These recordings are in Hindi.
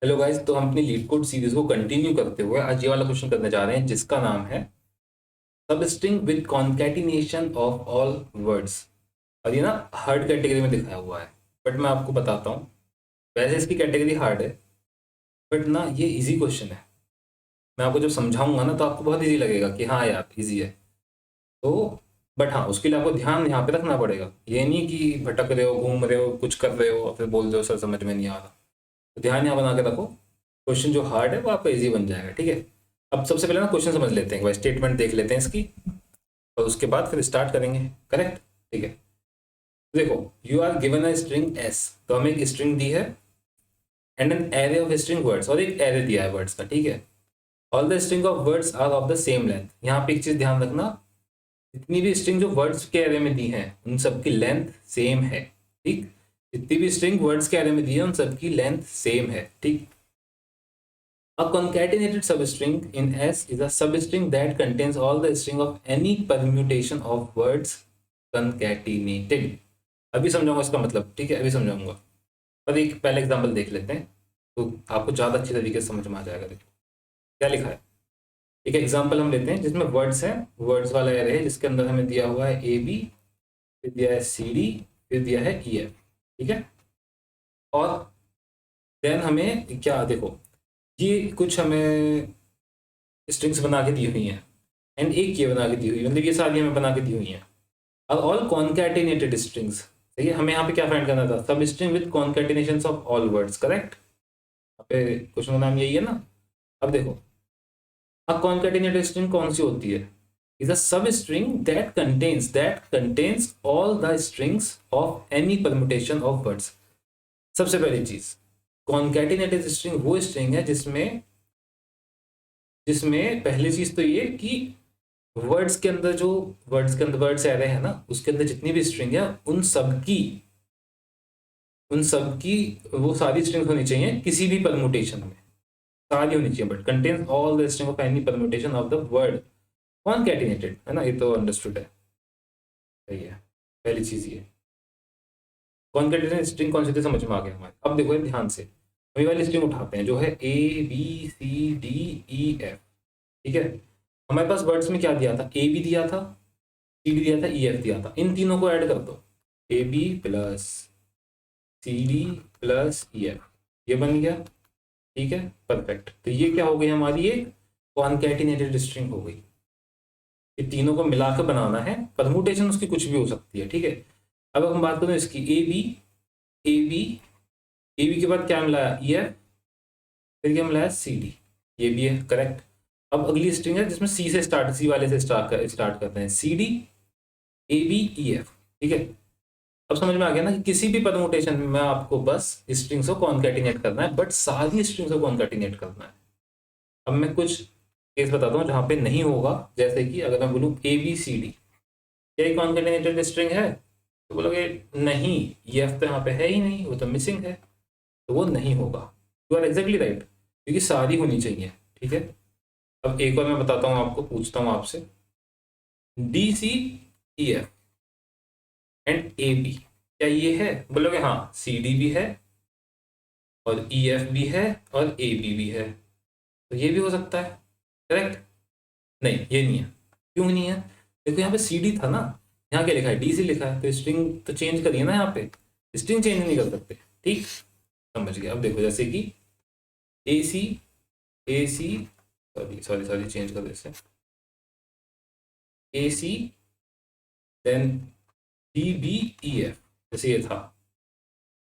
हेलो गाइस, तो हम अपनी लीड कोड सीरीज को कंटिन्यू करते हुए आज ये वाला क्वेश्चन करने जा रहे हैं जिसका नाम है सब string with concatenation of all words. और ये ना हार्ड कैटेगरी में दिखाया हुआ है, बट मैं आपको बताता हूँ। वैसे इसकी कैटेगरी हार्ड है, बट ना ये इजी क्वेश्चन है। मैं आपको जब समझाऊंगा ना तो आपको बहुत इजी लगेगा कि हाँ यार इजी है। तो बट हाँ, उसके लिए आपको ध्यान यहाँ पे रखना पड़ेगा। ये नहीं कि भटक रहे हो, घूम रहे हो, कुछ कर रहे हो और फिर बोल रहे हो सर समझ में नहीं आ रहा। तो ध्यान यहाँ बना के रखो। क्वेश्चन जो हार्ड है वो आपका इजी बन जाएगा, ठीक है। अब सबसे पहले ना क्वेश्चन समझ लेते हैं, भाई स्टेटमेंट देख लेते हैं इसकी, और उसके बाद फिर स्टार्ट करेंगे। करेक्ट, ठीक है। देखो, you are given a string S, तो हमें एक स्ट्रिंग दी है and an array of string words, और एक एरे दिया है वर्ड्स का, ठीक है। All the string of words are of the same length. यहाँ पे एक चीज ध्यान रखना, जितनी भी स्ट्रिंग जो वर्ड्स के एरे में दी है उन सबकी लेंथ सेम है, ठीक। जितनी भी स्ट्रिंग वर्ड्स के एरे में दी है उन सबकी लेंथ सेम है, ठीक। A concatenated substring in S is a substring that contains all the string of any permutation of words concatenated. अभी समझाऊंगा इसका मतलब, ठीक है, अभी समझाऊंगा। पर एक पहले एग्जांपल देख लेते हैं तो आपको ज़्यादा अच्छी तरीके से समझ में आ जाएगा। देखो क्या लिखा है। एक एग्जांपल हम लेते हैं जिसमें वर्ड्स हैं, वर्ड्स वाला एरे है जिसके अंदर हमें दिया हुआ है ए बी, फिर दिया है सी डी, फिर दिया है ई एफ, ठीक है। और देन हमें क्या, देखो ये कुछ हमें स्ट्रिंग्स बना के दी हुई हैं एंड एक ये बना के दी हुई है, मतलब ये सारी हमें बना के दी हुई हैं। अब ऑल कॉन्कैटिनेटेड स्ट्रिंग्स, सही है। हमें यहाँ पे क्या फाइंड करना था, सब string with concatenations of all words, correct. यहाँ पे क्वेश्चन का नाम यही है ना। अब देखो, अब कॉन्कैटिनेटेड स्ट्रिंग कौन सी होती है, इज अ सब string that contains all the strings of any permutation of words. सबसे पहली चीज, कॉन्कैटिनेटेड स्ट्रिंग वो स्ट्रिंग है जिसमें जिसमें पहली चीज तो ये कि वर्ड्स के अंदर वर्ड्स आ रहे हैं ना, उसके अंदर जितनी भी स्ट्रिंग है उन सब की वो सारी स्ट्रिंग होनी चाहिए किसी भी परमुटेशन में, सारी होनी चाहिए, but contains all the string of any permutation of the word concatenated, है ना। ये तो अंडरस्टूड है, सही है। पहली चीज ये कॉन्कैटिनेटेड स्ट्रिंग कौन सी थी, समझ में आ गया हमारे। अब देखो ध्यान से, हम ये वाली स्ट्रिंग उठाते हैं जो है A B C D E F, ठीक है। हमारे पास वर्ड्स में क्या दिया था, ए बी दिया था, सी डी दिया था, ई एफ दिया था। इन तीनों को ऐड कर दो, A B plus C D plus E F, ये बन गया, ठीक है, परफेक्ट। तो ये क्या हो गई हमारी, एक कॉन्कैटिनेटेड स्ट्रिंग हो गई। ये तीनों को मिलाकर बनाना है, परमुटेशन उसकी कुछ भी हो सकती है, ठीक है। अब हम बात करें इसकी, A B A B A B के बाद क्या मिलाया, ई एफ, फिर क्या मिलाया, सी डी, ये भी है, करेक्ट। अब अगली स्ट्रिंग है जिसमें सी वाले से स्टार्ट करते हैं, C D A B E F, ठीक है। अब समझ में आ गया ना कि किसी भी परमुटेशन में आपको बस स्ट्रिंग्स को कॉन्कैटिनेट करना है, बट सारी स्ट्रिंग्स को कॉन्कैटिनेट करना है। अब मैं कुछ केस बताता हूँ जहां पे नहीं होगा, जैसे कि अगर मैं बोलूँ ए बी सी डी, क्या ये कॉन्कैटिनेटेड स्ट्रिंग है, तो बोलोगे नहीं, ये एफ तो यहाँ पे है ही नहीं, वो तो मिसिंग है, तो वो नहीं होगा। यू आर एग्जैक्टली राइट, क्योंकि सारी होनी चाहिए, ठीक है। अब एक और मैं बताता हूँ आपको, पूछता हूँ आपसे, D C E F and A B, क्या ये है, बोलोगे हाँ, सी डी भी है और ई एफ भी है और ए बी भी है, तो ये भी हो सकता है, करेक्ट। नहीं, ये नहीं है। क्यों नहीं है, देखो यहाँ पे सी डी था ना, यहाँ क्या लिखा है, डी सी लिखा है, तो स्ट्रिंग तो चेंज करिए ना, यहाँ पे स्ट्रिंग चेंज नहीं कर सकते, ठीक, समझ गया। अब देखो जैसे कि A C sorry sorry sorry, change कर देते, A C then D B E F, जैसे ये था,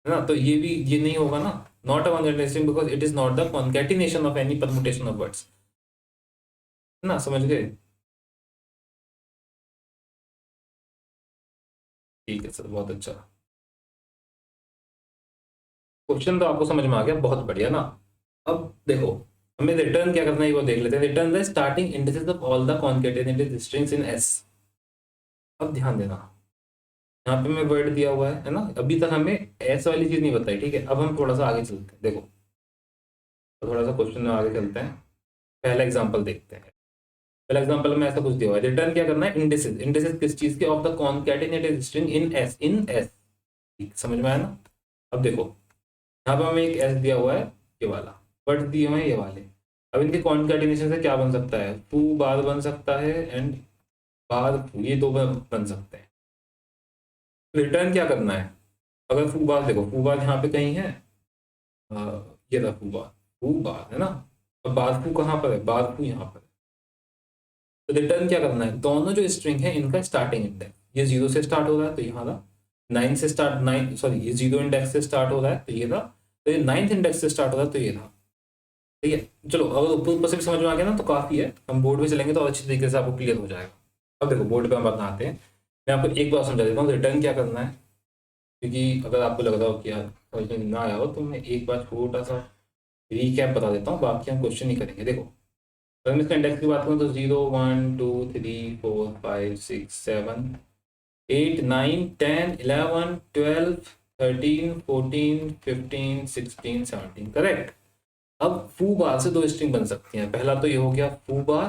है ना। तो ये भी, ये नहीं होगा ना, not a concatenation because it is not the concatenation of any permutation of words, है ना, समझ गए। ठीक है सर, बहुत अच्छा, क्वेश्चन तो आपको समझ में आ गया, बहुत बढ़िया ना। अब देखो, हमें रिटर्न क्या करना है वो देख लेते हैं। Return the starting indices of all the concatenated strings in S. अब ध्यान देना, यहाँ पे मैं वर्ड दिया हुआ है ना, अभी तक हमें एस वाली चीज नहीं बताई, ठीक है। अब हम थोड़ा सा आगे चलते हैं, देखो तो थोड़ा सा क्वेश्चन में आगे चलते हैं, पहला एग्जांपल देखते हैं। पहला एग्जांपल में ऐसा कुछ दिया हुआ है, रिटर्न क्या करना है, इंडिसेस, इंडिसेस किस चीज के, of the concatenated string in S, समझ में आया ना। अब देखो यहाँ पे हमें एक एस दिया हुआ है, ये वाला, वर्ड दिए हुए हैं ये वाले। अब इनके कॉन्कैटिनेशन से क्या बन सकता है, फू बार बन सकता है एंड बार फू, ये दो बन सकते हैं। रिटर्न क्या करना है, अगर फू बार देखो, फू बार यहाँ पे कहीं है, अ, ये रहा फू बार है ना, और बार फू कहाँ पर है, बार फू यहाँ पर है। तो रिटर्न क्या करना है, दोनों जो स्ट्रिंग है इनका स्टार्टिंग इंडेक्स, ये 0 से स्टार्ट हो रहा है तो यहाँ रहा, 9 से स्टार्ट 9 सॉरी ये 0 इंडेक्स से स्टार्ट हो रहा है तो ये रहा, तो ये 9th इंडेक्स से स्टार्ट हो रहा है तो ये रहा। ठीक है, चलो अगर ऊपर ऊपर से भी समझ में आ गया ना तो काफ़ी है, हम बोर्ड पे चलेंगे तो और अच्छी तरीके से आपको क्लियर हो जाएगा। अब देखो बोर्ड पे हम बनाते हैं, मैं आपको एक बार समझा देता हूँ रिटर्न क्या करना है, क्योंकि अगर आपको लग रहा हो कि यार समझ में ना आया हो तो मैं एक बार छोटा सा रीकैप बता देता हूँ, बाकी हम क्वेश्चन नहीं करेंगे। देखो अगर मैं इसका इंडेक्स की बात करूँ तो 0 1 2 3 4 5 6 7 8 9 10 11 12 13 14 15 16 17 करेक्ट। अब फू बार से दो स्ट्रिंग बन सकती हैं, पहला तो ये हो गया फू बार,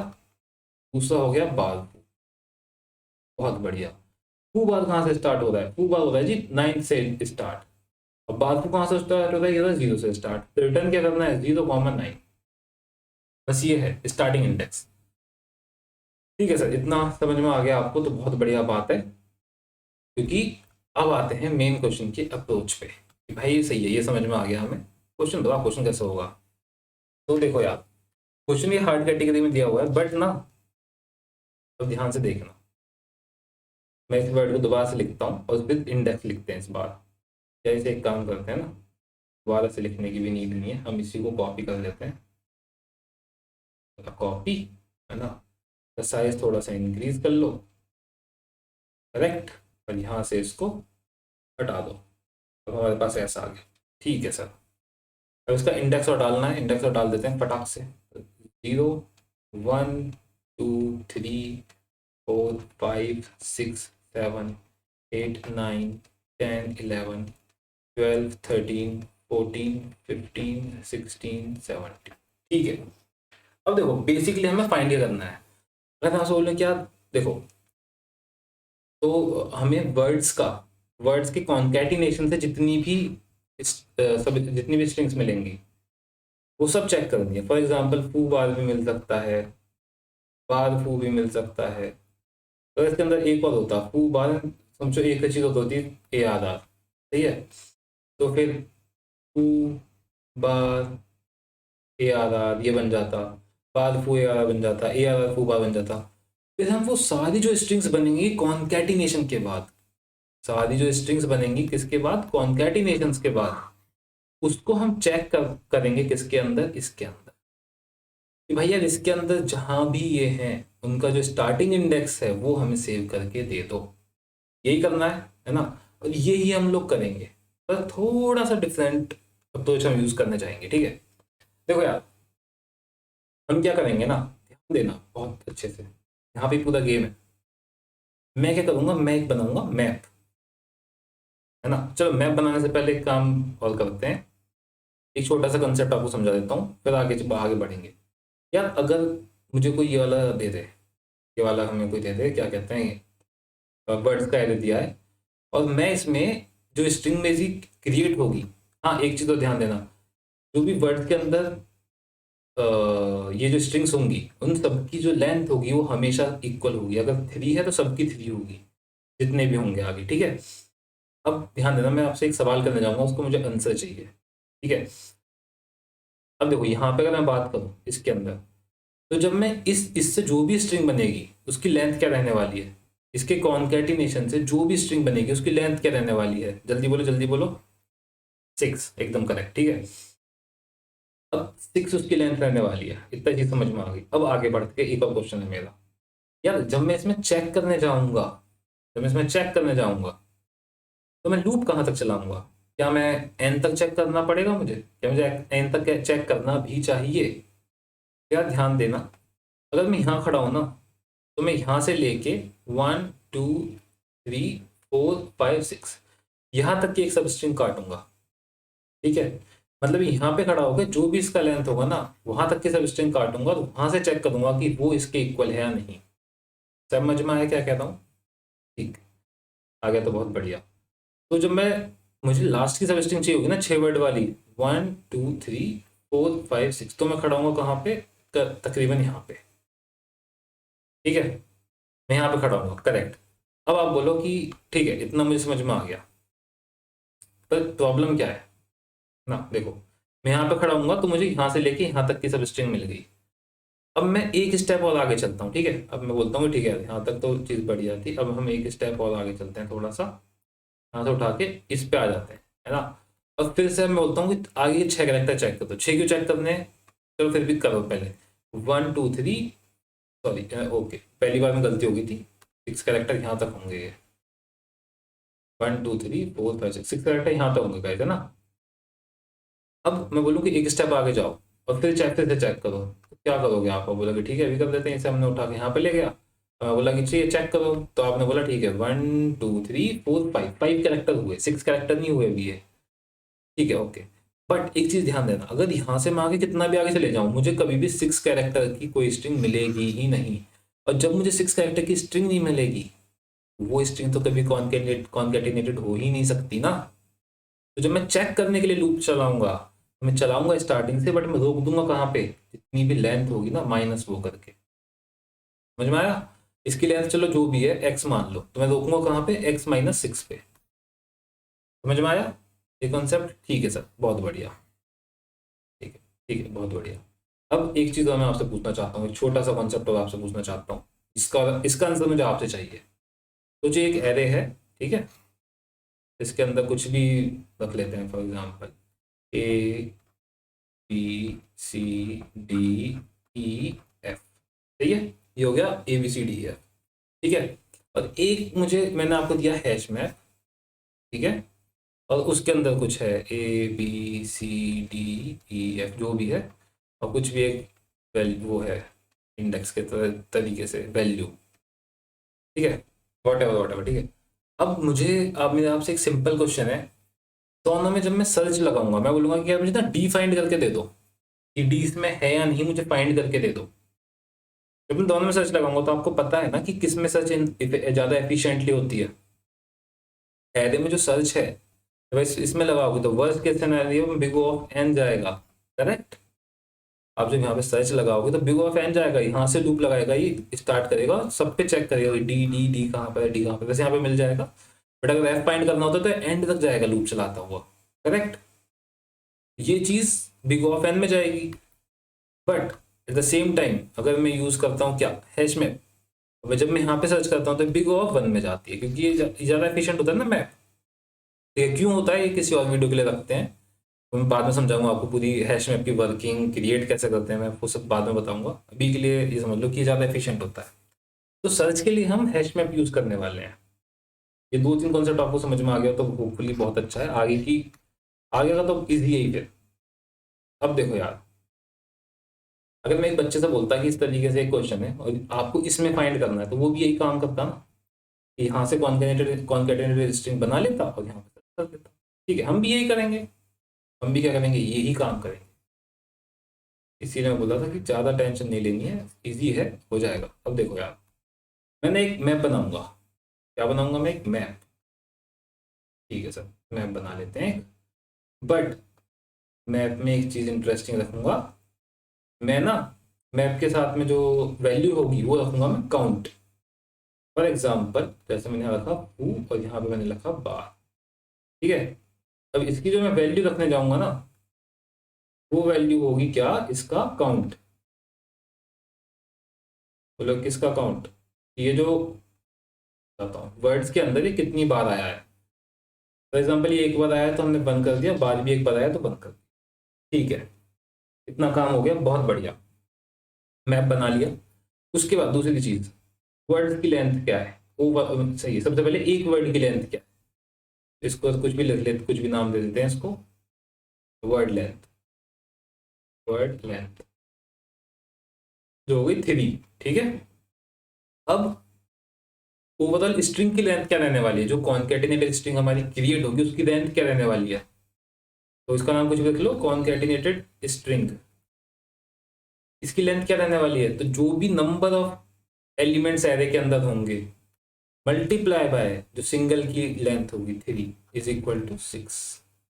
दूसरा हो गया बार फू। बहुत बढ़िया। फू बार कहाँ से स्टार्ट हो रहा है, फू बार हो रहा है जी 9 से स्टार्ट, और बार फू कहाँ से स्टार्ट हो रहा है, ये 0 से स्टार्ट, तो रिटर्न क्या करना है 0 कॉमन 9, बस ये है स्टार्टिंग इंडेक्स। ठीक है सर, इतना समझ में आ गया आपको तो बहुत बढ़िया बात है, क्योंकि अब आते हैं मेन क्वेश्चन के अप्रोच पे कि भाई ये सही है, ये समझ में आ गया हमें, क्वेश्चन दो, क्वेश्चन कैसे होगा। तो देखो यार, क्वेश्चन ये हार्ड कैटेगरी में दिया हुआ है, बट ना तो ध्यान से देखना, मैं इस वर्ड को दोबारा से लिखता हूँ और विद इंडेक्स लिखते हैं इस बार। जैसे एक काम करते हैं ना, दोबारा से लिखने की भी नीड नहीं है, हम इसी को कॉपी कर लेते हैं, कॉपी है ना, तो साइज थोड़ा सा इंक्रीज कर लो, करेक्ट, और यहाँ से इसको हटा दो, तो हमारे पास ऐसा आ गया। ठीक है सर, अब इसका इंडेक्स और डालना है, इंडेक्स और डाल देते हैं फटाक से, 0 1 2 3 4 5 6 7 8 9 10 11 12 13 14 15 16 17। ठीक है, अब देखो बेसिकली हमें फाइंड ये करना है, अगर हम बोल रहे क्या, देखो तो हमें वर्ड्स के कॉन्कैटिनेशन से जितनी भी सब जितनी भी स्ट्रिंग्स मिलेंगी वो सब चेक करनी है। फॉर एग्जांपल फू बार भी मिल सकता है, बार फू भी मिल सकता है, तो इसके अंदर एक और होता फू बार, समझो एक ही चीज़ होती है ए आर आर, सही है, तो फिर फू बार ए आर आर ये बन जाता, बार फू ए आर आर बन जाता, ए आर आर फू बार बन जाता। फिर हम वो सारी जो स्ट्रिंग्स बनेंगी कॉन्कैटिनेशन के बाद, सारी जो स्ट्रिंग्स बनेंगी किसके बाद, कॉन्कैटिनेशंस के बाद, उसको हम चेक करेंगे किसके अंदर, इसके अंदर, कि भाई यार इसके अंदर जहां भी ये हैं उनका जो स्टार्टिंग इंडेक्स है वो हमें सेव करके दे दो, यही करना है ना, और यही हम लोग करेंगे, पर थोड़ा सा डिफरेंट अप्रोच हम यूज करने जाएंगे। ठीक है, देखो यार हम क्या करेंगे ना, ध्यान देना बहुत अच्छे से, यहाँ पे पूरा गेम है। मैं क्या करूंगा, मैं एक बनाऊंगा मैप, है ना, चलो मैप बनाने से पहले एक काम और करते हैं, एक छोटा सा कंसेप्ट आपको समझा देता हूँ, फिर आगे आगे बढ़ेंगे। यार अगर मुझे कोई ये वाला दे दे, ये वाला हमें कोई दे दे, क्या कहते हैं, वर्ड्स का एरे दिया है, और मैं इसमें जो स्ट्रिंग मेरी क्रिएट होगी, हाँ एक चीज़ तो ध्यान देना, जो भी वर्ड के अंदर ये जो स्ट्रिंग्स होंगी उन सबकी जो लेंथ होगी वो हमेशा इक्वल होगी, अगर 3 है तो सबकी 3 होगी, जितने भी होंगे आगे। ठीक है, अब ध्यान देना, मैं आपसे एक सवाल करने जाऊंगा, उसको मुझे आंसर चाहिए। ठीक है, अब देखो यहाँ पे अगर मैं बात करूँ इसके अंदर, तो जब मैं इससे जो भी स्ट्रिंग बनेगी उसकी लेंथ क्या रहने वाली है, इसके कॉन्कैटिनेशन से जो भी स्ट्रिंग बनेगी उसकी लेंथ क्या रहने वाली है, जल्दी बोलो जल्दी बोलो, 6, एकदम करेक्ट। ठीक है, अब 6 उसकी लेंथ रहने वाली है, इतना चीज समझ में आ गई। अब आगे बढ़ के एक और क्वेश्चन है मेरा, यार जब मैं इसमें चेक करने जाऊंगा, जब मैं इसमें चेक करने जाऊंगा तो मैं लूप कहाँ तक चलाऊंगा, क्या मैं एन तक चेक करना पड़ेगा मुझे, क्या मुझे एन तक चेक करना भी चाहिए, यार ध्यान देना, अगर मैं यहाँ खड़ा हूँ ना तो मैं यहाँ से लेके 1 2 3 4 5 6 यहाँ तक की एक सब स्ट्रिंग काटूंगा। ठीक है, मतलब यहाँ पे खड़ा होकर जो भी इसका लेंथ होगा ना वहां तक की सब स्ट्रिंग काटूंगा, और वहां से चेक करूंगा कि वो इसके इक्वल है या नहीं। समझ में आया क्या कहता हूँ, ठीक, आ गया तो बहुत बढ़िया। तो जब मैं, मुझे लास्ट की सब स्ट्रिंग चाहिए होगी ना 6 वर्ड वाली, 1 2 3 4 5 6, तो मैं खड़ा हूँगा कहाँ पे, तकरीबन यहाँ पे, ठीक है, मैं यहाँ पे खड़ा हूँगा, करेक्ट। अब आप बोलो कि ठीक है, इतना मुझे समझ में आ गया, पर प्रॉब्लम क्या है ना, देखो मैं यहाँ पे खड़ा हूँगा तो मुझे यहाँ से लेके यहाँ तक की सब स्ट्रिंग मिल गई। अब मैं एक स्टेप और आगे चलता हूँ, ठीक है, अब मैं बोलता हूँ ठीक है यहाँ तक तो चीज़ बढ़िया थी, अब हम एक स्टेप और आगे चलते हैं, थोड़ा सा यहाँ से उठा के इस पे आ जाते हैं, है ना। और फिर से मैं बोलता हूँ कि आगे 6 कैरेक्टर चेक कर दो, 6 क्यों चेक करने हैं, चलो फिर भी करो पहले 1 2 3, सॉरी ओके पहली बार में गलती हो गई थी, 6 कैरेक्टर यहाँ तक होंगे ये, 1 2 3 4 5 6 कैरेक्टर यहाँ तक होंगे गाइस, है ना। अब मैं बोलूँ कि एक स्टेप आगे जाओ और फिर से चेक करो, तो क्या करोगे आप, बोला कि ठीक है अभी कर देते हैं, इसे हमने उठा के यहाँ पे ले गया, बोला कि चाहिए चेक करो, तो आपने बोला ठीक है 1 2 3 4 5, 5 कैरेक्टर हुए, 6 कैरेक्टर नहीं हुए अभी ये, ठीक है ओके। बट एक चीज ध्यान देना, अगर यहाँ से मैं आगे कितना भी आगे चले जाऊँ, मुझे कभी भी 6 कैरेक्टर की कोई स्ट्रिंग मिलेगी ही नहीं, और जब मुझे 6 कैरेक्टर की स्ट्रिंग नहीं मिलेगी, वो स्ट्रिंग तो कभी कॉन्केटिनेटेड हो ही नहीं सकती ना। तो जब मैं चेक करने के लिए लूप चलाऊंगा, मैं चलाऊंगा स्टार्टिंग से, बट मैं रोक दूंगा कहाँ पे, जितनी भी लेंथ होगी ना माइनस वो करके, समझ में आया। इसकी लेंथ चलो जो भी है x मान लो, तो मैं रोकूंगा कहाँ पे, x माइनस 6 पे, समझ में आया ये कॉन्सेप्ट, ठीक है सर बहुत बढ़िया, ठीक है ठीक है बहुत बढ़िया। अब एक चीज़ और मैं आपसे पूछना चाहता हूँ, एक छोटा सा कॉन्सेप्ट और आपसे पूछना चाहता हूँ, इसका इसका आंसर मुझे आपसे चाहिए। तो जो एक एरे है, ठीक है, इसके अंदर कुछ भी रख लेते हैं, for example A B C D E F, सही है, ये हो गया A B C D F, ठीक है। और एक मुझे मैंने आपको दिया हैश मैप, ठीक है, और उसके अंदर कुछ है A B C D E F जो भी है, और कुछ भी एक वैल्यू वो है इंडेक्स के तरीके से वैल्यू, ठीक है, वॉट एवर ठीक है। अब मुझे आप मेरे आपसे एक सिंपल क्वेश्चन है, दोनों में जब मैं सर्च लगाऊंगा, मैं बोलूंगा कि आप मुझे ना डी फाइंड करके दे दो कि डी इसमें है या नहीं, मुझे फाइंड करके दे दो। जब मैं दोनों में सर्च लगाऊंगा तो आपको पता है ना कि किस में सर्च ज़्यादा एफिशिएंटली होती है। एरे में जो सर्च है वैसे इसमें लगाओगे तो वर्स्ट केस सिनेरियो में बिग ऑफ एन जाएगा, करेक्ट। आप जब यहाँ पे सर्च लगाओगे तो बिग ऑफ एन जाएगा, यहाँ से लूप लगाएगा, ये स्टार्ट करेगा, सब पे चेक करेगा डी डी डी कहाँ पर है, डी कहाँ पे, वैसे यहाँ पे मिल जाएगा। बट अगर एफ फाइंड करना होता है तो एंड तक जाएगा लूप चलाता हुआ, करेक्ट। ये चीज बिग ऑफ एन में जाएगी, but at the same time अगर मैं यूज करता हूँ क्या, हैश मैप, जब मैं यहाँ पे सर्च करता हूँ तो बिग ऑफ वन में जाती है, क्योंकि ये ज़्यादा एफिशिएंट होता है ना मैप। ये क्यों होता है ये किसी और वीडियो के लिए रखते हैं, तो मैं बाद में समझाऊंगा आपको पूरी हैश मैप की वर्किंग क्रिएट कैसे करते हैं, मैं आपको सब बाद में बताऊंगा। अभी के लिए ये समझ लो कि ज़्यादा एफिशिएंट होता है। तो सर्च के लिए हम हैश मैप यूज़ करने वाले हैं। ये 2-3 कॉन्सेप्ट आपको समझ में आ गया तो होपफुली बहुत अच्छा है, आगे का तो ईजी है ही फिर। अब देखो यार, अगर मैं एक बच्चे से बोलता कि इस तरीके से एक क्वेश्चन है और आपको इसमें फाइंड करना है, तो वो भी यही काम करता ना, कि यहाँ से कॉन्केटेनेटेड स्ट्रिंग बना लेता और यहाँ पे कर देता। ठीक है, हम भी यही करेंगे, हम भी क्या करेंगे, यही काम करेंगे। इसीलिए मैं बोला था कि ज़्यादा टेंशन नहीं लेनी है, इजी है, हो जाएगा। अब देखो यार, मैंने एक मैप बनाऊंगा, क्या बनाऊंगा मैं, एक मैप, ठीक है सर, मैप बना लेते हैं। बट मैप में एक चीज़ इंटरेस्टिंग रखूंगा मैं ना, मैप के साथ में जो वैल्यू होगी वो रखूंगा मैं काउंट। फॉर एग्जाम्पल जैसे मैंने यहाँ रखा हु और यहाँ पे मैंने लिखा बार, ठीक है। अब इसकी जो मैं वैल्यू रखने जाऊंगा ना, वो वैल्यू होगी क्या, इसका काउंट। बोलो किसका काउंट, ये जो बताता हूँ वर्ड्स के अंदर ये कितनी बार आया है। फॉर एग्जाम्पल ये एक बार आया तो हमने बंद कर दिया, बाद भी एक बार आया तो बंद कर दिया, ठीक है। इतना काम हो गया, बहुत बढ़िया, मैप बना लिया। उसके बाद दूसरी चीज, वर्ड की लेंथ क्या है, वो सही है। सबसे पहले एक वर्ड की लेंथ क्या है, इसको कुछ भी लिख लेते, कुछ भी नाम दे देते हैं इसको, वर्ड लेंथ, वर्ड लेंथ जो हो गई 3, ठीक है। अब ओवरऑल स्ट्रिंग की लेंथ क्या रहने वाली है, जो कॉन्केटिनेटेड स्ट्रिंग हमारी क्रिएट होगी उसकी लेंथ क्या रहने वाली है, तो इसका नाम कुछ भी लिख लो, कॉन्केटिनेटेड स्ट्रिंग। इसकी लेंथ क्या रहने वाली है, तो जो भी नंबर ऑफ एलिमेंट्स एरे के अंदर होंगे मल्टीप्लाई बाय जो सिंगल की लेंथ होगी 3 इज इक्वल टू 6,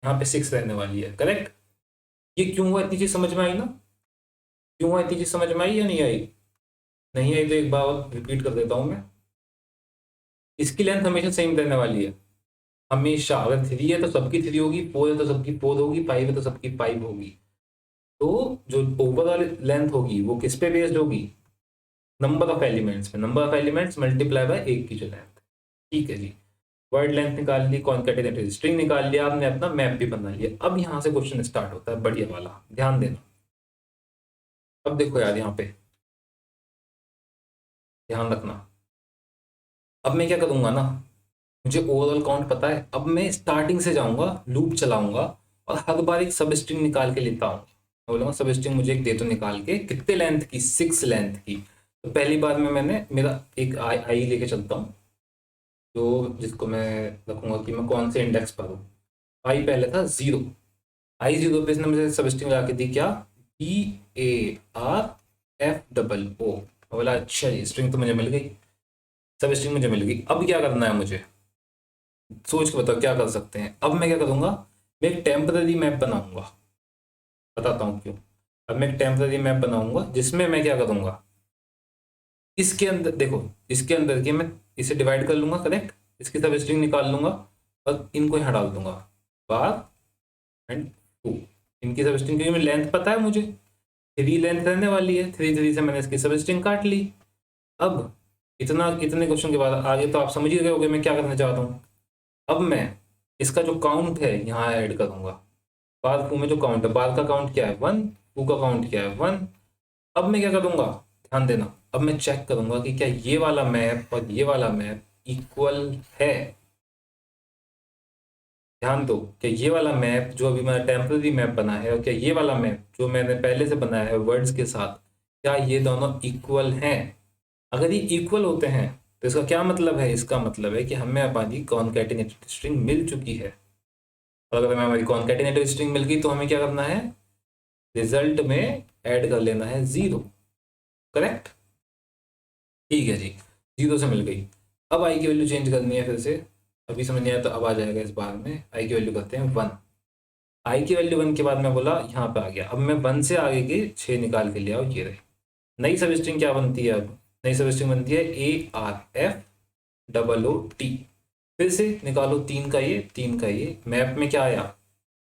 यहाँ पे 6 रहने वाली है, करेक्ट। ये क्यों हुआ, इतनी चीज समझ में आई ना? क्यों हुआ, इतनी चीज समझ में आई या नहीं आई? नहीं आई तो एक बार और रिपीट कर देता हूं मैं। इसकी लेंथ हमेशा सेम रहने वाली है, हमेशा। अगर 3 है तो सबकी 3 होगी, 4 है तो सबकी 4 होगी, 5 है तो सबकी 5 होगी। तो जो ओवरऑल लेंथ होगी वो किस पे बेस्ड होगी? नंबर ऑफ एलिमेंट्स में। Number of elements multiply by एक की जो लेंथ। ठीक है जी। वर्ड लेंथ निकाल ली, कॉन्कैटिनेटेड स्ट्रिंग निकाल लिया आपने, अपना मैप भी बना लिया। अब यहाँ से क्वेश्चन स्टार्ट होता है बढ़िया वाला, ध्यान देना। अब देखो यार, यहाँ पे ध्यान रखना। अब मैं क्या करूंगा ना, मुझे ओवरऑल काउंट पता है, अब मैं स्टार्टिंग से जाऊंगा, लूप चलाऊंगा और हर बार एक सब स्ट्रिंग निकाल के लेता हूँ। मैं बोलूंगा सब स्ट्रिंग मुझे एक दे तो निकाल के, कितने लेंथ की? 6 लेंथ की। तो पहली बार में मैंने मेरा एक आई लेके चलता हूँ, जो जिसको मैं रखूंगा कि मैं कौन से इंडेक्स पर हूँ। आई पहले था 0, आई 0 पे इसने मुझे सब स्ट्रिंग लगा के दी क्या? BARF बोला अच्छा जी, स्ट्रिंग तो मुझे मिल गई, सब स्ट्रिंग मुझे मिल गई। अब क्या करना है मुझे, सोच के बताओ क्या कर सकते हैं? अब मैं क्या करूंगा, मैं एक टेम्पररी मैप बनाऊंगा। बताता हूँ क्यों। अब मैं एक टेम्पररी मैप बनाऊंगा जिसमें मैं क्या करूंगा, इसके अंदर देखो, इसके अंदर के मैं इसे डिवाइड कर लूंगा, करेक्ट, इसकी सब स्ट्रिंग निकाल लूंगा और इनको यहाँ डाल दूंगा, बार एंड टू। इनकी सब स्ट्रिंग, क्योंकि लेंथ पता है मुझे, 3 लेंथ रहने वाली है, 3 से मैंने इसकी सब स्ट्रिंग काट ली। अब इतना, इतने क्वेश्चन के बाद आगे तो आप समझ ही गए होगे मैं क्या करना चाहता हूँ। अब मैं इसका जो काउंट है यहाँ ऐड करूंगा। बार टू में जो काउंट है, बार का काउंट क्या है 1, टू का काउंट क्या है 1। अब मैं क्या करूंगा, ध्यान देना, अब मैं चेक करूंगा कि क्या ये वाला मैप और ये वाला मैप इक्वल है। ध्यान दो, क्या ये वाला मैप जो अभी मेरा टेम्पररी मैप बना है और क्या ये वाला मैप जो मैंने पहले से बनाया है वर्ड्स के साथ, क्या ये दोनों इक्वल हैं? अगर ये इक्वल होते हैं तो इसका क्या मतलब है? इसका मतलब है कि हमें हमारी कॉन्कैटिनेटेड स्ट्रिंग मिल चुकी है। और अगर हमें हमारी कॉन्कैटिनेटेड स्ट्रिंग मिल गई तो हमें क्या करना है, रिजल्ट में ऐड कर लेना है 0। करेक्ट, ठीक है जी, 0 से मिल गई। अब आई की वैल्यू चेंज करनी है फिर से, अभी समझ नहीं आया तो अब आ जाएगा इस बार में। आई की वैल्यू करते हैं 1। आई की वैल्यू 1 के बाद मैं बोला यहाँ पे आ गया। अब मैं 1 से आगे के 6 निकाल के ले आओ, ये रहे। नई सब स्ट्रिंग क्या बनती है? अब नई सब स्ट्रिंग बनती है ARFOOT। फिर से निकालो 3 का ये, 3 का ये। मैप में क्या आया?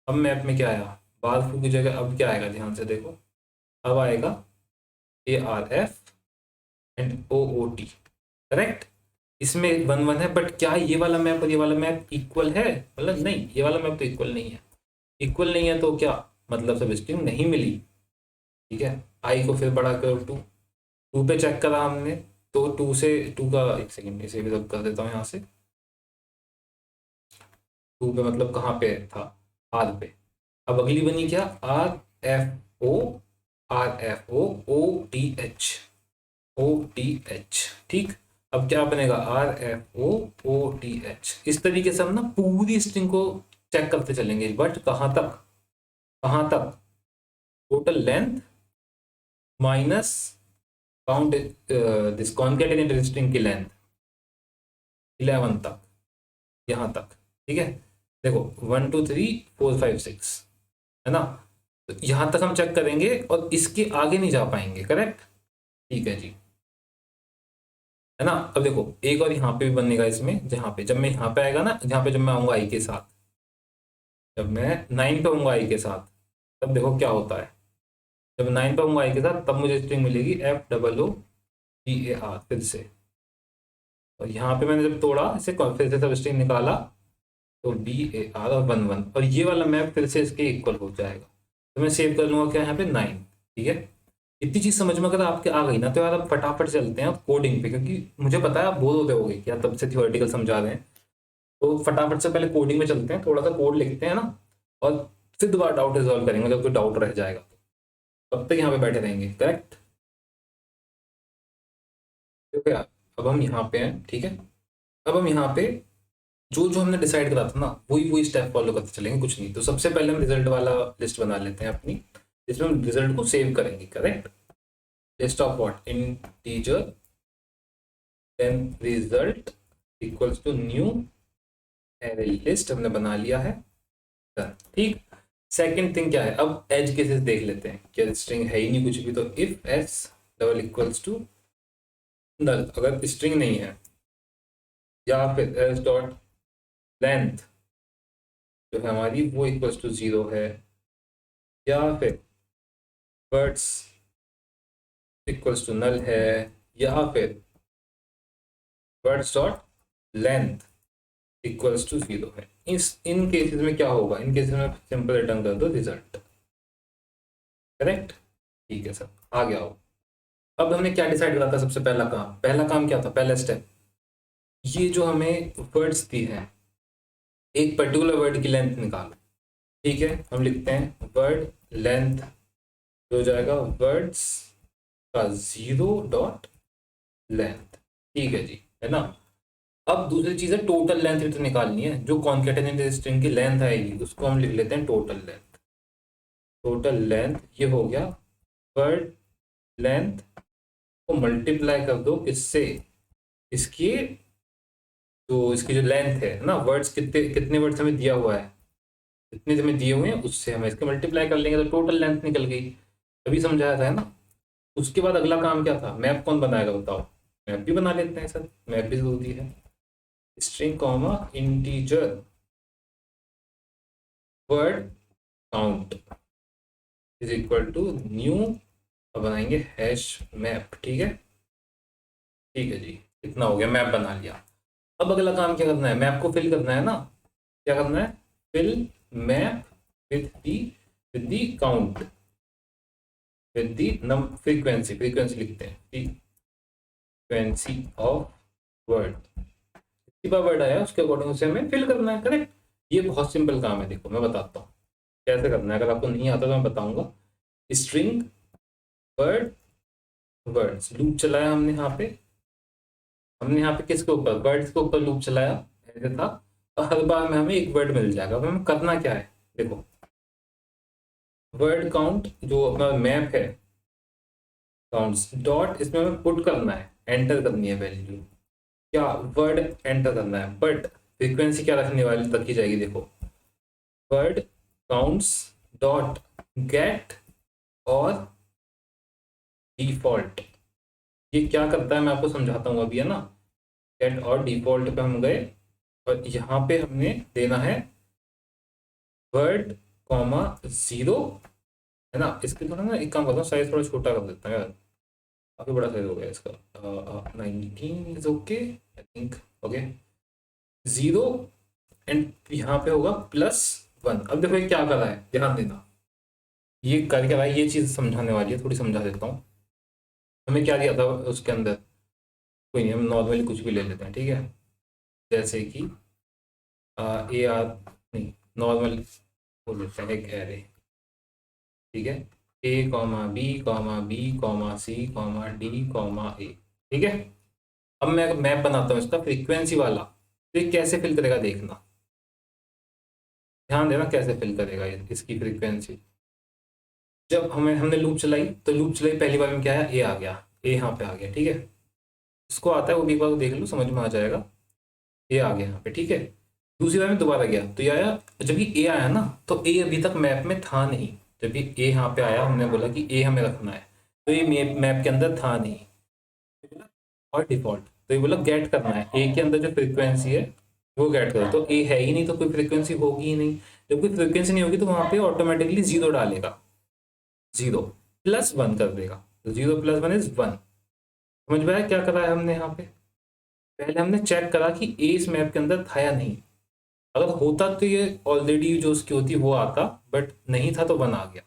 अब मैप में क्या आया? बार फू की जगह अब क्या आएगा, ध्यान से देखो, अब आएगा ARFOOT। करेक्ट, इसमें 1 1 है, बट क्या ये वाला मैप और ये वाला मैप इक्वल है? मतलब नहीं, ये वाला मैप तो इक्वल नहीं है। इक्वल नहीं है तो क्या मतलब, सब स्ट्रिंग नहीं मिली। ठीक है, आई को फिर बढ़ा कर 2, 2 पे चेक करा हमने, तो 2 से 2 का, एक सेकेंड इसे भी कर देता हूँ यहाँ से। 2 पे मतलब कहाँ पे था? आर पे। अब अगली बनी क्या? RFOOTH। ठीक, अब क्या बनेगा? RFOOTH। इस तरीके से हम ना पूरी स्ट्रिंग को चेक करते चलेंगे, बट कहाँ तक? कहाँ तक? Total length minus count this concatenated string की लेंथ 11 तक, यहाँ तक। ठीक है, देखो 1 2 3 4 5 6 है ना, तो यहाँ तक हम चेक करेंगे और इसके आगे नहीं जा पाएंगे। करेक्ट, ठीक है जी, है ना। अब देखो एक और यहाँ पे भी बनेगा इसमें, जहाँ पे जब मैं यहाँ पे आएगा ना, जहाँ पे जब मैं आऊंगा आई के साथ, जब मैं 9 पे आऊंगा आई के साथ, तब देखो क्या होता है। जब 9 पे आऊंगा आई के साथ तब मुझे स्ट्रिंग मिलेगी FOOTAR फिर से। और यहाँ पे मैंने जब तोड़ा इसे, फिर से सब स्ट्रिंग निकाला, तो DAR और 1 1, और ये वाला मैप फिर से इसके इक्वल हो जाएगा। तो मैं सेव कर लूंगा क्या यहाँ पे 9। ठीक है, इतनी चीज समझ में अगर आपके आ गई ना, तो यार अब फटाफट चलते हैं कोडिंग पे, क्योंकि मुझे पता है आप बोर होते होगे कि यार तब से थियोरेटिकल समझा रहे हैं। तो फटाफट से पहले कोडिंग में चलते हैं, थोड़ा सा कोड लिखते हैं ना, और फिर दोबारा डाउट रिजॉल्व करेंगे जब कोई डाउट रह जाएगा। तब तक यहाँ पे बैठे रहेंगे। करेक्ट, ठीक है यार। अब हम यहाँ पे हैं, ठीक है। अब हम यहाँ पे जो जो हमने डिसाइड करा था ना, वही वही स्टेप फॉलो करते चलेंगे, कुछ नहीं। तो सबसे पहले हम रिजल्ट वाला लिस्ट बना लेते हैं अपनी, जिसमें हम रिजल्ट को सेव करेंगे। Correct, list of what? Integer, then result equals to new array list, हमने बना लिया है। ठीक, सेकंड थिंग क्या है, अब एज केसेस देख लेते हैं कि स्ट्रिंग है ही नहीं कुछ भी, तो if S double equals to null, अगर स्ट्रिंग नहीं है, या फिर एस डॉट लेंथ जो है हमारी वो इक्वल्स टू 0 है, या फिर वर्ड्स इक्वल्स टू नल है, या फिर words dot length equals to 0 है। इन केसेस में क्या होगा, इन केसेस में सिंपल रिटर्न कर दो रिजल्ट। करेक्ट, ठीक है सर, आ गया हो। अब हमने क्या डिसाइड करा था, सबसे पहला काम क्या था, पहला स्टेप, ये जो हमें वर्ड्स दी है, एक पर्टिकुलर वर्ड की लेंथ निकालो। ठीक है, हम लिखते हैं वर्ड लेंथ जो हो जाएगा वर्ड्स का 0 डॉट लेंथ। ठीक है जी, है ना। अब दूसरी चीज है टोटल लेंथ भी तो निकालनी है, जो कॉन्केटेनेटेड स्ट्रिंग की लेंथ आएगी उसको हम लिख लेते हैं टोटल लेंथ। टोटल लेंथ ये हो गया वर्ड लेंथ को मल्टीप्लाई कर दो किससे, इसकी इसकी जो लेंथ है ना, वर्ड्स कितने कितने वर्ड्स हमें दिया हुआ है, जितने हमें दिए हुए हैं उससे हम इसके मल्टीप्लाई कर लेंगे तो टोटल लेंथ निकल गई। अभी समझाया था है ना। उसके बाद अगला काम क्या था, मैप कौन बनाएगा बताओ, मैप भी बना लेते हैं सर, मैप भी जरूरी है। String comma integer word count is equal to new, अब बनाएंगे हैश मैप। ठीक है, ठीक है जी, इतना हो गया, मैप बना लिया। अब अगला काम क्या करना है, मैप को फिल करना है ना। क्या करना है, fill map with the count with the num frequency, frequency लिखते हैं फ्रीक्वेंसी ऑफ वर्ड, कितना वर्ड आया उसके अकॉर्डिंग उसे हमें फिल करना है। करेक्ट, ये बहुत सिंपल काम है, देखो मैं बताता हूँ कैसे करना है, अगर आपको नहीं आता तो मैं बताऊंगा। स्ट्रिंग वर्ड वर्ड्स लूप चलाया हमने यहाँ पे किसके ऊपर, वर्ड्स के ऊपर लूप चलाया ऐसे था, और हर बार में हमें एक वर्ड मिल जाएगा। अब हमें करना क्या है, देखो वर्ड काउंट जो अपना मैप है काउंट्स डॉट, इसमें हमें पुट करना है, एंटर करनी है वैल्यू, क्या वर्ड एंटर करना है, बट फ्रीक्वेंसी क्या रखने वाली रखी जाएगी, देखो वर्ड काउंट्स डॉट गेट और डिफॉल्ट। ये क्या करता है मैं आपको समझाता हूँ अभी, है ना। गेट और डिफॉल्ट पे हम गए, और यहाँ पे हमने देना है वर्ड कॉमा 0, है ना। इसके थोड़ा ना एक काम करता हूँ, साइज थोड़ा छोटा कर देता है यार, काफी बड़ा साइज हो गया इसका, 19 is okay I think, okay 0, and यहाँ पे होगा +1। अब देखो ये क्या कर रहा है, ध्यान देना, ये कर क्या रहा है, ये चीज समझाने वाली है, थोड़ी समझा देता हूँ। हमें क्या दिया था उसके अंदर, कोई नहीं, हम नॉर्मली कुछ भी ले लेते हैं, ठीक है। जैसे कि ए आर नहीं, नॉर्मल बोल लेते हैं एक एरे, ठीक है, A comma B comma B comma C comma D comma A. ठीक है, अब मैं मैप बनाता हूँ इसका फ्रीक्वेंसी वाला, तो ये कैसे फिल करेगा देखना, ध्यान देना कैसे फिल करेगा ये इसकी फ्रीक्वेंसी। जब हमने लूप चलाई, तो लूप चलाई पहली बार में क्या है, ए आ गया, ए यहाँ पे आ गया, ठीक है। इसको आता है वो भी एक बार देख लो, समझ में आ जाएगा, ए आ गया यहाँ पे, ठीक है। दूसरी बार में दोबारा गया तो ये आया, जब ये ए आया ना तो ए अभी तक मैप में था नहीं, जब ये ए यहाँ पे आया हमने बोला कि ए हमें रखना है, तो ये मैप के अंदर था नहीं, और डिफॉल्ट, तो ये बोला गेट करना है, ए के अंदर जो फ्रीक्वेंसी है वो गेट करो, तो ए है ही नहीं तो कोई फ्रीक्वेंसी होगी ही नहीं, जब कोई फ्रीक्वेंसी नहीं होगी तो वहां पे ऑटोमेटिकली 0 डालेगा, 0 +1 कर देगा, तो 0 + 1 इज 1। समझ में आया क्या करा है हमने यहाँ पे, पहले हमने चेक करा कि ए इस मैप के अंदर था या नहीं, अगर होता तो ये ऑलरेडी जो उसकी होती वो आता, बट नहीं था तो 1 आ गया,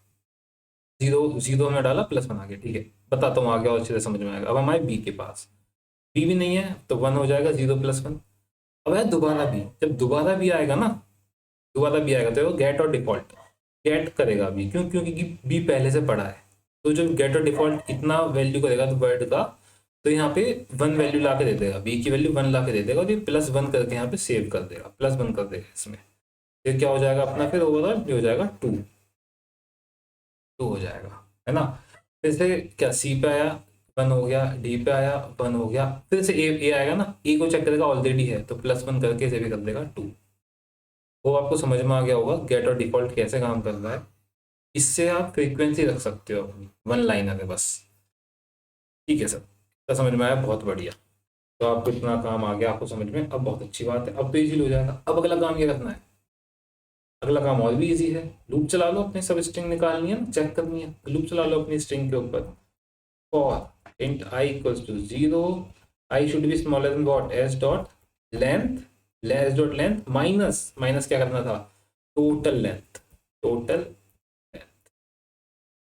0 में डाला +1 आ गया, ठीक है। बताता हूँ आगे और अच्छे से समझ में आएगा। अब हमारे बी के पास बी भी नहीं है तो 1 हो जाएगा, 0 + 1। अब है दोबारा बी, जब दोबारा भी आएगा ना, दोबारा भी आएगा तो गेट और डिफॉल्ट, गेट करेगा बी, क्योंकि बी पहले से पड़ा है, तो जब गेट और डिफॉल्ट इतना वैल्यू करेगा तो वर्ड का, तो यहाँ पे 1 वैल्यू ला के दे देगा, बी की वैल्यू 1 ला के दे देगा, और ये +1 करके यहाँ पे सेव कर देगा, +1 कर देगा इसमें, फिर क्या हो जाएगा अपना, फिर ओवरऑल ये हो जाएगा 2 हो जाएगा, है ना। फिर से क्या सी पे आया 1 हो गया, डी पे आया 1 हो गया, फिर से ए आएगा ना, ए को चेक करेगा ऑलरेडी है तो +1 करके इसे भी कर देगा 2। वो आपको समझ में आ गया होगा गेट और डिफॉल्ट कैसे काम कर रहा है। इससे आप फ्रीक्वेंसी रख सकते हो अपनी, वन लाइनर है बस। ठीक है सर, तो समझ में आया, बहुत बढ़िया। तो आपको इतना काम आ गया आपको समझ में, अब बहुत अच्छी बात है, अब तो इजी हो जाएगा। अब अगला काम ये करना है, अगला काम और भी इजी है। लूप चला लो, अपनी सब स्ट्रिंग निकालनी है ना, चेक करनी है, लूप चला लो अपनी स्ट्रिंग के ऊपर। For int i equals to 0, i should be smaller than what, S dot length, S dot length minus, minus क्या करना था, total length, total length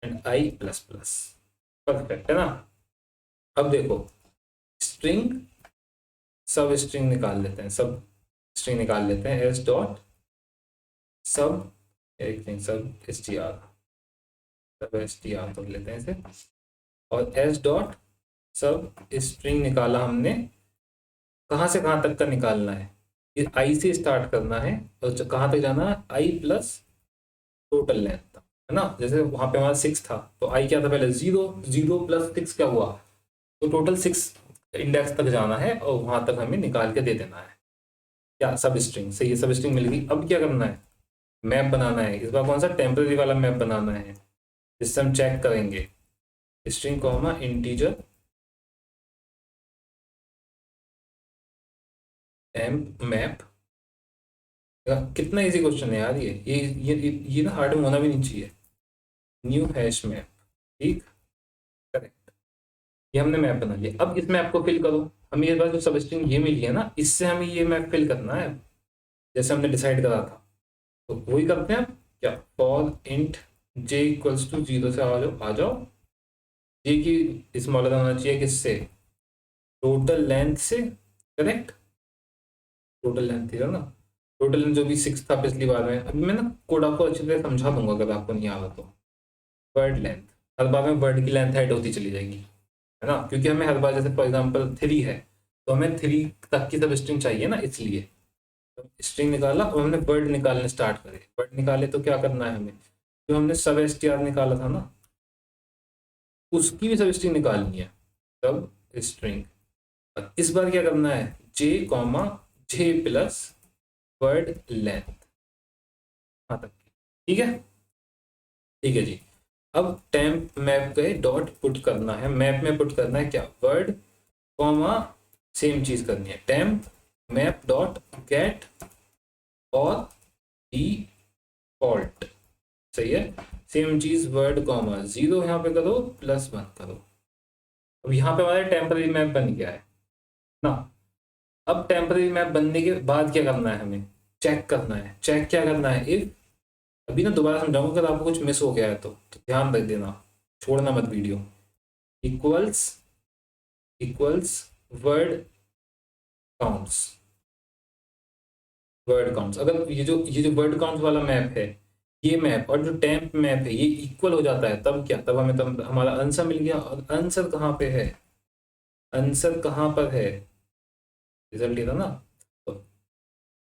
and i plus plus. Perfect है ना। अब देखो, स्ट्रिंग सब स्ट्रिंग निकाल लेते हैं, सब स्ट्रिंग निकाल लेते हैं, एस डॉट सब, एक थिंग सब एस टी आर, सब एस टी आर तो लेते हैं इसे, और एस डॉट सब स्ट्रिंग निकाला हमने, कहाँ से कहाँ तक का निकालना है, ये आई से स्टार्ट करना है और कहाँ तक जाना है, आई प्लस टोटल लेंथ तक, है ना। जैसे वहाँ पे हमारा 6 था तो आई क्या था पहले, 0, 0 प्लस 6 क्या हुआ, तो टोटल 6 इंडेक्स तक जाना है और वहाँ तक हमें निकाल के दे देना है क्या, सब स्ट्रिंग से। ये सब स्ट्रिंग मिल गई। अब क्या करना है, मैप बनाना है, इस बार कौन सा, टेम्पररी वाला मैप बनाना है, जिससे हम चेक करेंगे string comma integer temp map. कितना इजी क्वेश्चन है यार ये ना हार्ड में होना भी नहीं चाहिए। न्यू हैश मैप, ठीक, करेक्ट। ये हमने मैप बना लिया। अब इस मैप को फिल करो। हमें ये बात जो सब स्ट्रिंग ये मिली है ना, इससे हमें ये मैप फिल करना है, जैसे हमने डिसाइड करा था। तो वही करते हैं क्या, for int j equals to 0 से आ जाओ, जे की स्मॉलर होना चाहिए किससे, टोटल लेंथ से, करेक्ट। टोटल लेंथ थी ना, टोटल लेंथ जो भी 6 था पिछली बार में। अभी मैं ना कोड आपको अच्छी तरह समझा दूंगा अगर आपको नहीं आ रहा तो। वर्ड लेंथ, हर बार में वर्ड की लेंथ ऐड होती चली जाएगी, है ना, क्योंकि हमें हर बार जैसे फॉर एग्जांपल 3 है तो हमें 3 तक की सब स्ट्रिंग चाहिए ना, इसलिए स्ट्रिंग निकाला और हमने वर्ड निकालने स्टार्ट करे। वर्ड निकाले तो क्या करना है हमें, जो हमने सब एस टी आर निकाला था ना, उसकी भी सब स्ट्रिंग निकालनी है, सब स्ट्रिंग। इस बार क्या करना है, जे कॉमा जे प्लस वर्ड लेंथ, हाँ तक, ठीक है। ठीक है जी। अब टेम्प मैप गए, डॉट पुट करना है, मैप में पुट करना है क्या, वर्ड कॉमा सेम चीज करनी है, टेम्प मैप डॉट गेट और डिफॉल्ट, सही है। सेम चीज वर्ड कॉमा 0 यहाँ पे करो, +1 करो। अब यहाँ पे हमारा टेम्पररी मैप बन गया है ना। अब टेम्पररी मैप बनने के बाद क्या करना है, हमें चेक करना है। चेक क्या करना है, इफ, अभी ना दोबारा समझाऊंगा अगर आपको कुछ मिस हो गया है तो ध्यान रख देना, छोड़ना मत video. Equals, equals word counts, word counts. अगर ये जो वर्ड काउंट्स वाला मैप है, ये मैप और जो टेम्प मैप है ये इक्वल हो जाता है, तब क्या, तब हमें तब हमारा आंसर मिल गया। और आंसर कहाँ पे है, आंसर कहाँ पर है, रिजल्ट ये था ना। तो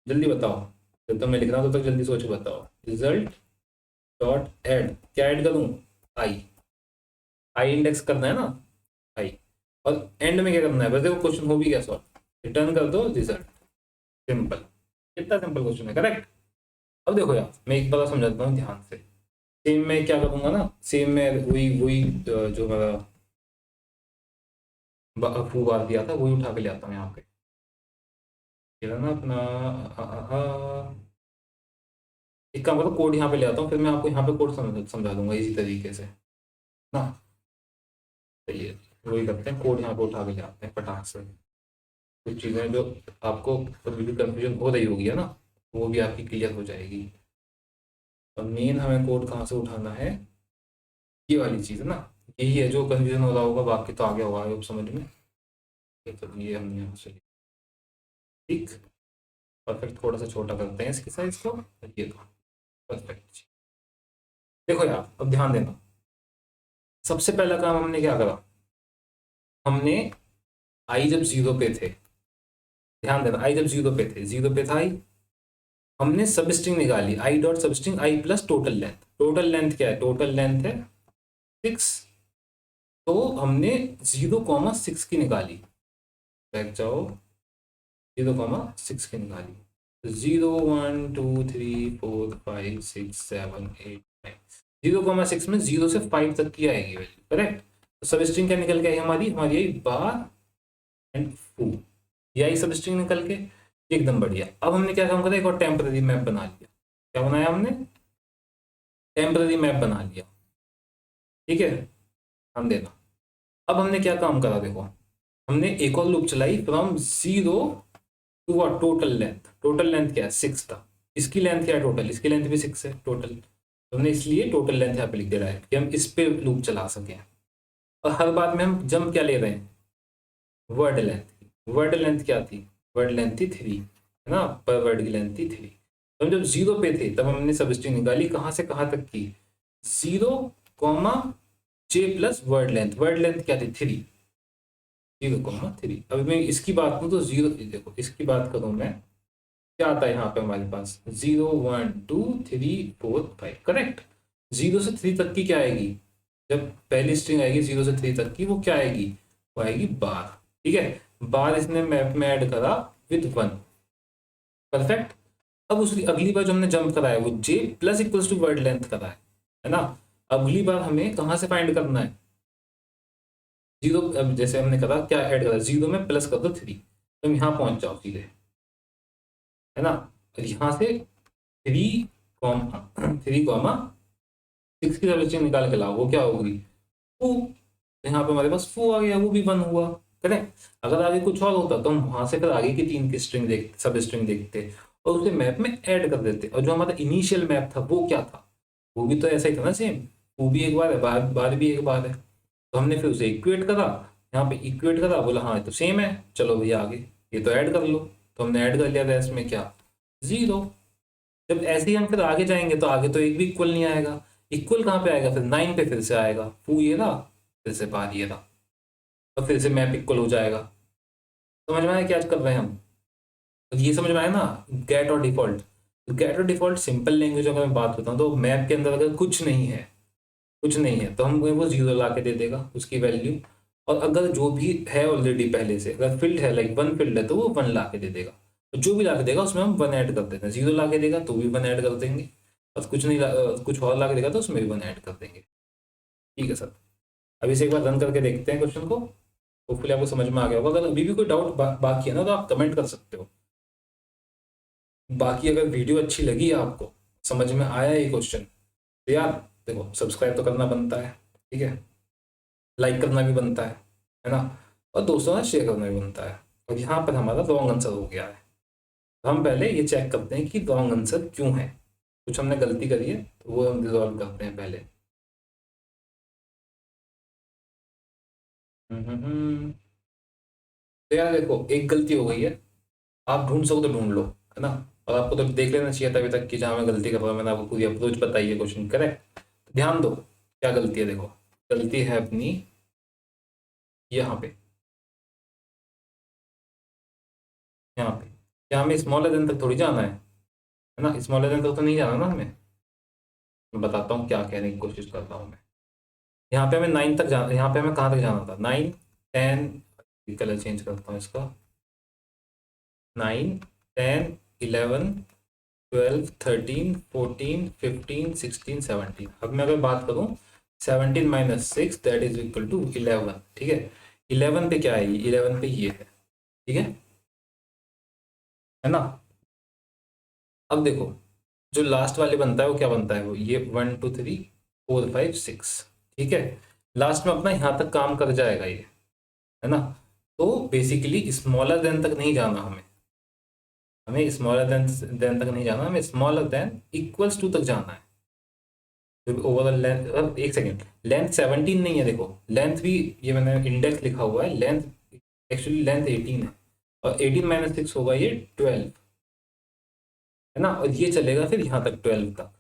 जल्दी बताओ, जब तक मैं लिख रहा हूँ तब तक जल्दी सोच के बताओ। रिजल्ट डॉट ऐड, क्या ऐड करूँ, आई, आई इंडेक्स करना है ना, आई। और एंड में क्या करना है, बस देखो क्वेश्चन हो भी गया सॉल्व, रिटर्न कर दो रिजल्ट, सिंपल। कितना सिंपल क्वेश्चन है, करेक्ट। अब देखो यार मैं एक बार समझाता हूँ ध्यान से। सेम मैं क्या करूंगा ना, सेम मैं वही वही जो मेरा फू बार दिया था वही उठा के ले आता हूँ यहाँ पे। ये रहा ना अपना एक काम करो, कोड यहाँ पे ले आता हूँ, फिर मैं आपको यहाँ पे कोड समझा दूंगा इसी तरीके से ना। सही है, वही करते हैं, कोड यहाँ पे उठा के ले आते हैं फटाक से। कुछ चीज़ें जो आपको कभी भी कंफ्यूजन हो रही होगी है ना, वो भी आपकी क्लियर हो जाएगी। और मेन हमें कोड कहाँ से उठाना है, ये वाली चीज़ है ना, यही है जो कंफ्यूजन हो रहा होगा, बाकी तो आगे होगा अब समझ में। तो ये हमने यहाँ से, ठीक, परफेक्ट। थोड़ा सा छोटा करते हैं इसकी साइज को, ये तो परफेक्ट। देखो यार अब ध्यान देना, सबसे पहला काम हमने क्या करा, हमने आई जब 0 पे थे, ध्यान देना, आई जब 0 पे थे, 0 पे था आई, हमने सब स्ट्रिंग निकाली, आई डॉट सब स्ट्रिंग आई plus total length. Total length क्या है, टोटल लेंथ है 6, तो हमने 0,6 की निकाली, बैक जाओ, 0,6 की निकाली। 0 1 2 3 4 5 6 7 8 9, 0,6 में 0 से 5 तक की आएगी वैल्यू, करेक्ट। तो सब स्ट्रिंग क्या निकल के आई हमारी आई बार एंड फू, ये आई सब स्ट्रिंग निकल के, एकदम बढ़िया। अब हमने क्या काम करा, एक और टेम्पररी मैप बना लिया। क्या बनाया हमने, टेम्पररी मैप बना लिया, ठीक है, हम देना। अब हमने क्या काम करा देखो, हमने एक और लूप चलाई from 0 to what, total length. Total length क्या है, 6 था। इसकी लेंथ क्या है टोटल, इसकी लेंथ भी 6 है टोटल। तो हमने इसलिए टोटल लेंथ यहाँ पे लिख दिया है कि हम इस पे लूप चला सकें। और हर बार में हम जंप क्या ले रहे हैं, वर्ड लेंथ। वर्ड लेंथ क्या थी, वर्ड लेंथ थी 3, है ना, पर वर्ड की लेंथ थी 3। तो हम जब 0 पे थे तब हमने सब स्ट्रिंग निकाली, कहाँ से कहाँ तक की, 0 comma j plus word length. Word length क्या थी 3, 0,3। अभी मैं इसकी बात करूँ तो 0, देखो इसकी बात करूँ मैं, क्या आता है यहाँ पे हमारे पास, 0 1 2 3 4 5, करेक्ट। 0 से 3 तक की क्या आएगी, जब पहली स्ट्रिंग आएगी 0 से 3 तक की, वो क्या आएगी, वो आएगी बार, ठीक है। बार इसने मैप में ऐड करा विद 1, परफेक्ट। अब उसकी अगली बार जो हमने जंप करा है वो j plus equals to word length करा है ना। अगली बार हमें कहाँ से फाइंड करना है, 0, अब जैसे हमने करा क्या ऐड करा, 0 में प्लस कर दो 3, तो हम यहाँ पहुंच जाओ सीधे, है ना। और यहाँ से 3 कॉमा 6 की सब्स्टिट्यूशन निकाल के लाओ, वो क्या होगी, फू। यहाँ पे हमारे पास फू आ गया, वो भी 1 हुआ, करेक्ट। अगर आगे कुछ और होता तो हम वहां से फिर आगे की 3 की स्ट्रिंग देखते, सब स्ट्रिंग देखते और उसे मैप में ऐड कर देते। और जो हमारा इनिशियल मैप था वो क्या था, वो भी तो ऐसा ही था ना, सेम। वो भी एक बार है, बार भी एक बार है। तो हमने फिर उसे इक्वेट करा, यहाँ पे इक्वेट करा, बोला हाँ ये तो सेम है, चलो भैया आगे ये तो ऐड कर लो। तो हमने ऐड कर लिया था इसमें क्या, 0। जब ऐसे ही हम फिर आगे जाएंगे तो आगे तो एक भी इक्वल नहीं आएगा। इक्वल कहाँ पे आएगा, फिर 9 पे फिर से आएगा, फू ये रहा, फिर से बार ये रहा, और फिर से मैप इक्वल हो जाएगा। समझ में आया क्या कर रहे हैं हम, तो ये समझ में आया ना, गेट और डिफॉल्ट। तो गेट और डिफॉल्ट सिंपल लैंग्वेज अगर मैं बात करता हूँ तो मैप के अंदर अगर कुछ नहीं है, कुछ नहीं है तो हम वो 0 ला के दे देगा उसकी वैल्यू। और अगर जो भी है ऑलरेडी पहले से, अगर फील्ड है लाइक 1 फील्ड है तो वो 1 ला के दे देगा। तो जो भी ला के देगा उसमें हम 1 ऐड कर देते हैं, 0 ला के देगा तो भी 1 ऐड कर देंगे, और कुछ नहीं कुछ और ला के देगा तो उसमें भी 1 ऐड कर देंगे, ठीक है सर। अभी से एक बार रन करके देखते हैं क्वेश्चन को, होपफुली आपको समझ में आ गया होगा। अगर अभी भी कोई डाउट बाकी है ना तो आप कमेंट कर सकते हो। बाकी अगर वीडियो अच्छी लगी आपको, समझ में आया ये क्वेश्चन, तो यार देखो सब्सक्राइब तो करना बनता है, ठीक है, लाइक करना भी बनता है ना, और दोस्तों में शेयर करना भी बनता है। और यहाँ पर हमारा रॉन्ग आंसर हो गया है, तो हम पहले ये चेक करते हैं कि रॉन्ग आंसर क्यों है। कुछ हमने गलती करी है तो वो हम रिजॉल्व करते हैं पहले। तो यार देखो एक गलती हो गई है, आप ढूंढ सको तो ढूंढ लो, है ना। और आपको तो देख लेना चाहिए था अभी तक कि जहाँ मैं गलती कर रहा हूँ, मैंने आपको पूरी अप्रोच बताई है क्वेश्चन, करेक्ट। ध्यान दो क्या गलती है, देखो गलती है अपनी यहाँ पे, यहाँ पे। क्या हमें स्मॉलर देन तक थोड़ी जाना है ना, स्मॉलर देन तक तो नहीं जाना ना हमें। मैं बताता हूँ क्या कहने की कोशिश कर रहा हूँ मैं। यहाँ पे हमें 9 तक जाना, यहाँ पे हमें कहाँ तक जाना था, 9 10, कलर चेंज करता हूँ इसका, 9 10 11 12 13 14 15 16 17। अब मैं अगर बात करूँ 17 minus 6 that is equal to 11, ठीक है। 11 पे क्या आएगी, 11 पे ये है, ठीक है ना। अब देखो जो लास्ट वाले बनता है वो क्या बनता है, वो ये 1 2 3 4 5 6, ठीक है। लास्ट में अपना यहाँ तक काम कर जाएगा ये, है ना। तो बेसिकली स्मॉलर देन तक नहीं जाना हमें, हमें स्मॉलर देन तक नहीं जाना, हमें स्मॉलर देन इक्वल्स टू तक जाना है। ओवरऑल लेंथ, अब एक सेकेंड, लेंथ 17 नहीं है, देखो लेंथ भी, ये मैंने इंडेक्स लिखा हुआ है, लेंथ एक्चुअली लेंथ 18 है, और 18 माइनस 6 होगा ये 12, है ना। और ये चलेगा फिर यहाँ तक 12 तक,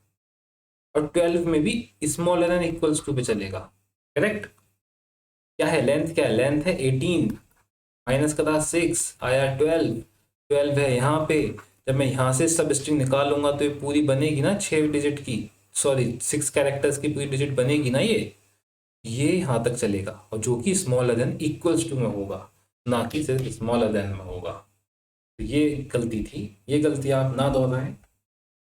और 12 में भी स्मॉलर एंड इक्वल्स टू पे चलेगा, करेक्ट। क्या है लेंथ, क्या है लेंथ है 18, माइनस करा 6 आया 12, 12 है यहाँ पे। जब मैं यहाँ से सब स्ट्रिंग निकालूंगा तो ये पूरी बनेगी ना 6 डिजिट की, सॉरी 6 कैरेक्टर्स की पूरी डिजिट बनेगी ना ये यहाँ तक चलेगा, और जो कि स्मॉलर देन इक्वल्स टू में होगा, ना कि सिर्फ स्मॉलर देन में होगा, तो ये गलती थी, ये गलती आप ना दोहराएं,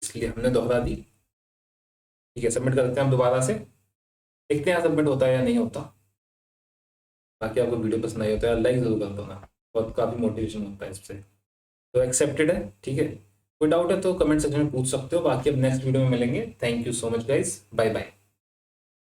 इसलिए हमने दोहरा दी। ठीक है, सबमिट करते हैं हम दोबारा से, देखते हैं सबमिट होता है या नहीं होता। बाकी आपको वीडियो पसंद आई होता है लाइक जरूर कर दो ना, और काफ़ी मोटिवेशन होता है इससे। तो एक्सेप्टेड है, ठीक है। कोई डाउट है तो कमेंट सेक्शन में पूछ सकते हो। बाकी अब नेक्स्ट वीडियो में मिलेंगे। Thank you so much guys, bye bye.